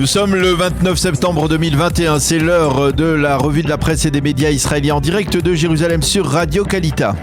sommes le 29 septembre 2021, c'est l'heure de la revue de la presse et des médias israéliens en direct de Jérusalem sur Radio Kalita.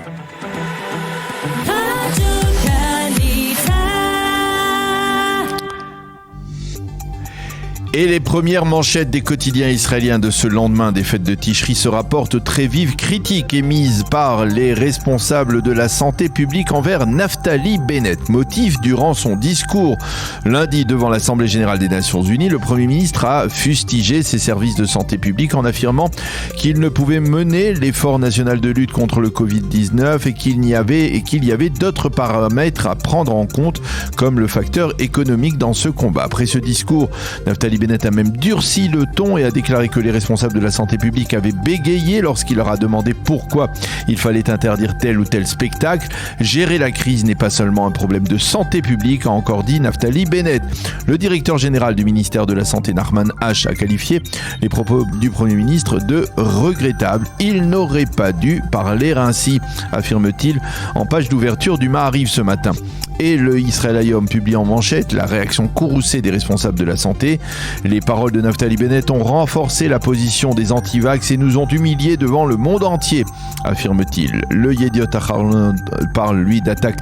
Et les premières manchettes des quotidiens israéliens de ce lendemain des fêtes de Tishri se rapportent très vives critiques émises par les responsables de la santé publique envers Naftali Bennett. Motif, durant son discours lundi devant l'Assemblée générale des Nations Unies, le Premier ministre a fustigé ses services de santé publique en affirmant qu'il ne pouvait mener l'effort national de lutte contre le Covid-19 et qu'il y avait d'autres paramètres à prendre en compte comme le facteur économique dans ce combat. Après ce discours, Naftali Bennett a même durci le ton et a déclaré que les responsables de la santé publique avaient bégayé lorsqu'il leur a demandé pourquoi il fallait interdire tel ou tel spectacle. Gérer la crise n'est pas seulement un problème de santé publique, a encore dit Naftali Bennett. Le directeur général du ministère de la Santé, Nachman Ash, a qualifié les propos du Premier ministre de regrettables. Il n'aurait pas dû parler ainsi, affirme-t-il en page d'ouverture du Maariv ce matin. Et le Israël Hayom publie en manchette la réaction courroucée des responsables de la santé. Les paroles de Naftali Bennett ont renforcé la position des anti-vax et nous ont humiliés devant le monde entier, affirme-t-il. Le Yediot Aharonot parle, lui, d'attaque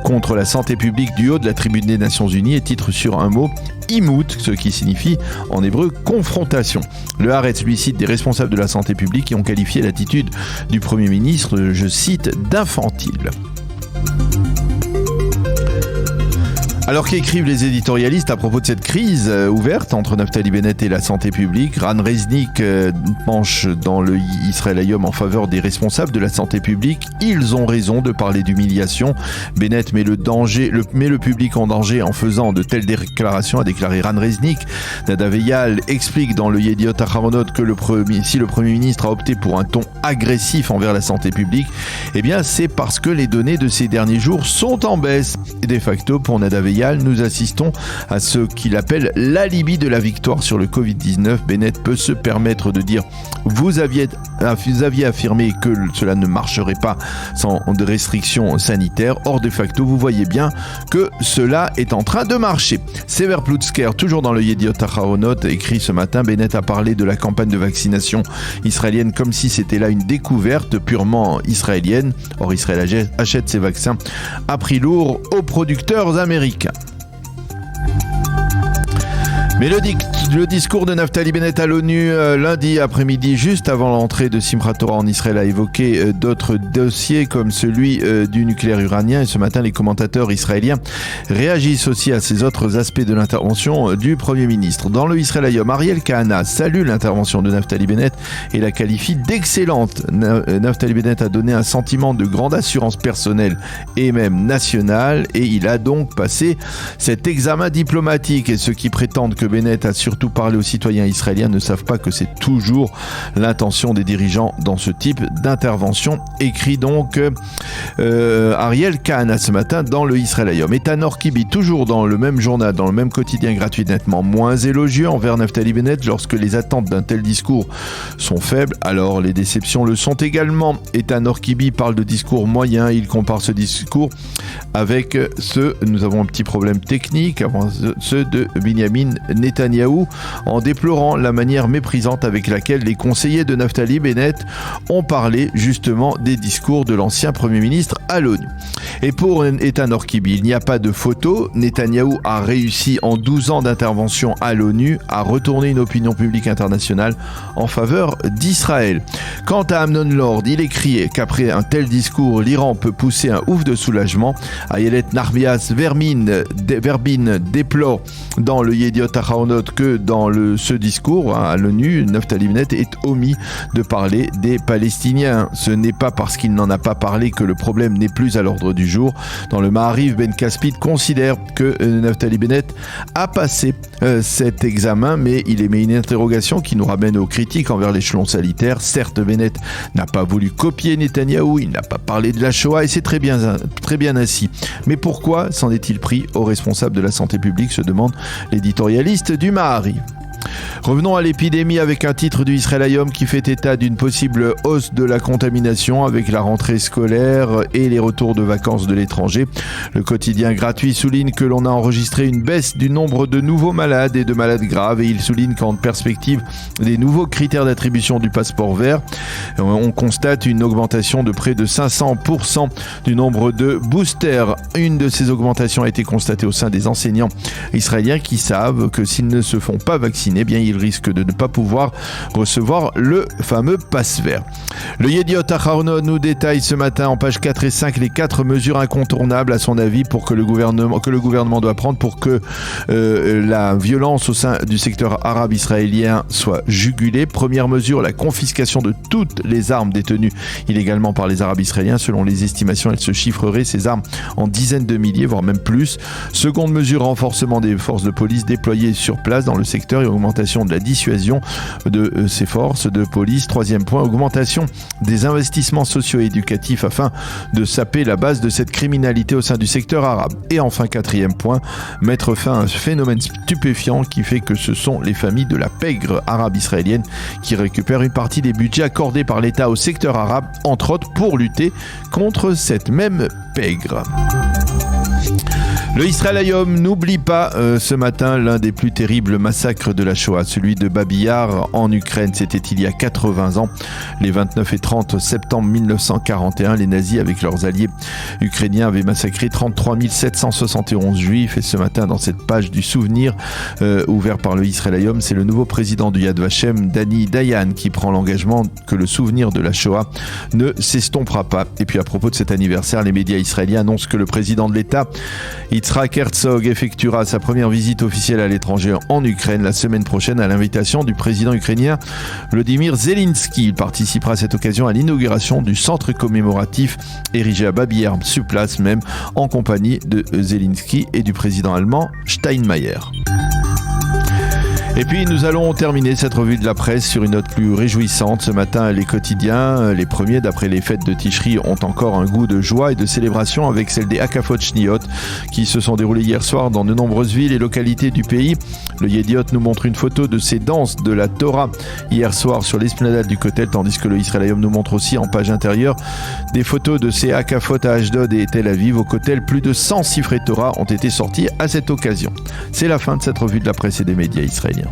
contre la santé publique du haut de la tribune des Nations Unies et titre sur un mot Imout, ce qui signifie en hébreu confrontation. Le Haaretz lui cite des responsables de la santé publique qui ont qualifié l'attitude du Premier ministre, je cite, d'infantile. Alors qu'écrivent les éditorialistes à propos de cette crise ouverte entre Naftali Bennett et la santé publique, Ran Reznik penche dans le Israël Hayom en faveur des responsables de la santé publique. Ils ont raison de parler d'humiliation. Bennett met le public en danger en faisant de telles déclarations, a déclaré Ran Reznik. Nadav Eyal explique dans le Yediot Aharonot que si le Premier ministre a opté pour un ton agressif envers la santé publique, eh bien c'est parce que les données de ces derniers jours sont en baisse. Et de facto, pour Nadav Eyal, nous assistons à ce qu'il appelle l'alibi de la victoire sur le Covid-19. Bennett peut se permettre de dire « Vous aviez affirmé que cela ne marcherait pas sans de restrictions sanitaires. Or, de facto, vous voyez bien que cela est en train de marcher. » Sever Plutzker, toujours dans le Yediot Aharonot, écrit ce matin, Bennett a parlé de la campagne de vaccination israélienne comme si c'était là une découverte purement israélienne. Or, Israël achète ses vaccins à prix lourd aux producteurs américains. Mais le discours de Naftali Bennett à l'ONU lundi après-midi, juste avant l'entrée de Simchat Torah en Israël, a évoqué d'autres dossiers comme celui du nucléaire iranien. Et ce matin, les commentateurs israéliens réagissent aussi à ces autres aspects de l'intervention du Premier ministre. Dans le Israël Hayom, Ariel Kahana salue l'intervention de Naftali Bennett et la qualifie d'excellente. Naftali Bennett a donné un sentiment de grande assurance personnelle et même nationale, et il a donc passé cet examen diplomatique. Et ceux qui prétendent que Bennett a surtout parlé aux citoyens israéliens ne savent pas que c'est toujours l'intention des dirigeants dans ce type d'intervention, écrit donc Ariel Kahana ce matin dans le Israël Hayom. Et Tanor Kibi, toujours dans le même journal, dans le même quotidien gratuit, nettement moins élogieux envers Naftali Bennett. Lorsque les attentes d'un tel discours sont faibles, alors les déceptions le sont également. Et Tanor Kibi parle de discours moyen, il compare ce discours avec nous avons un petit problème technique, ceux de Binyamin Netanyahou, en déplorant la manière méprisante avec laquelle les conseillers de Naftali Bennett ont parlé justement des discours de l'ancien Premier ministre à l'ONU. Et pour Tanor Kibi, il n'y a pas de photo. Netanyahou a réussi en 12 ans d'intervention à l'ONU à retourner une opinion publique internationale en faveur d'Israël. Quant à Amnon Lord, il écrit qu'après un tel discours, l'Iran peut pousser un ouf de soulagement. Ayelet Narbias Verbin déplore dans le Yediot Aharonot que dans ce discours à l'ONU, Naftali Bennett est omis de parler des Palestiniens. Ce n'est pas parce qu'il n'en a pas parlé que le problème n'est plus à l'ordre du jour. Dans le Maariv, Ben Caspid considère que Naftali Bennett a passé cet examen, mais il émet une interrogation qui nous ramène aux critiques envers l'échelon sanitaire. Certes, Bennett n'a pas voulu copier Netanyahou, il n'a pas parlé de la Shoah et c'est très bien ainsi. Mais pourquoi s'en est-il pris aux responsables de la santé publique, se demande l'éditorialiste du Maariv. Revenons à l'épidémie avec un titre du Israël Hayom qui fait état d'une possible hausse de la contamination avec la rentrée scolaire et les retours de vacances de l'étranger. Le quotidien gratuit souligne que l'on a enregistré une baisse du nombre de nouveaux malades et de malades graves et il souligne qu'en perspective des nouveaux critères d'attribution du passeport vert, on constate une augmentation de près de 500% du nombre de boosters. Une de ces augmentations a été constatée au sein des enseignants israéliens qui savent que s'ils ne se font pas vacciner, bien ils risquent de ne pas pouvoir recevoir le fameux pass vert. Le Yediot Aharonot nous détaille ce matin en page 4 et 5 les 4 mesures incontournables à son avis pour que le gouvernement doit prendre pour que la violence au sein du secteur arabe israélien soit jugulée. Première mesure, la confiscation de toutes les armes détenues illégalement par les Arabes israéliens. Selon les estimations, elle se chiffrerait ces armes en dizaines de milliers, voire même plus. Seconde mesure, renforcement des forces de police déployées sur place dans le secteur et augmentation de la dissuasion de ces forces de police. Troisième point, augmentation des investissements socio-éducatifs afin de saper la base de cette criminalité au sein du secteur arabe. Et enfin, quatrième point, mettre fin à un phénomène stupéfiant qui fait que ce sont les familles de la pègre arabe israélienne qui récupèrent une partie des budgets accordés par l'État au secteur arabe, entre autres pour lutter contre cette même pègre. Le Israël Hayom n'oublie pas ce matin l'un des plus terribles massacres de la Shoah, celui de Babi Yar en Ukraine. C'était il y a 80 ans, les 29 et 30 septembre 1941. Les nazis, avec leurs alliés ukrainiens, avaient massacré 33 771 juifs. Et ce matin, dans cette page du souvenir ouvert par le Israël Hayom, c'est le nouveau président du Yad Vashem, Dani Dayan, qui prend l'engagement que le souvenir de la Shoah ne s'estompera pas. Et puis à propos de cet anniversaire, les médias israéliens annoncent que le président de l'État, Yitzhak Herzog, effectuera sa première visite officielle à l'étranger en Ukraine la semaine prochaine à l'invitation du président ukrainien Volodymyr Zelensky. Il participera à cette occasion à l'inauguration du centre commémoratif érigé à Babi Yar sur place même, en compagnie de Zelensky et du président allemand Steinmeier. Et puis nous allons terminer cette revue de la presse sur une note plus réjouissante. Ce matin, les quotidiens, les premiers d'après les fêtes de Tishri, ont encore un goût de joie et de célébration avec celle des Hakafot Shniot qui se sont déroulées hier soir dans de nombreuses villes et localités du pays. Le Yediot nous montre une photo de ces danses de la Torah hier soir sur l'esplanade du Kotel, tandis que le Israël Hayom nous montre aussi en page intérieure des photos de ces Hakafot à Ashdod et Tel Aviv. Au Kotel, plus de 100 siffrets Torah ont été sortis à cette occasion. C'est la fin de cette revue de la presse et des médias israéliens.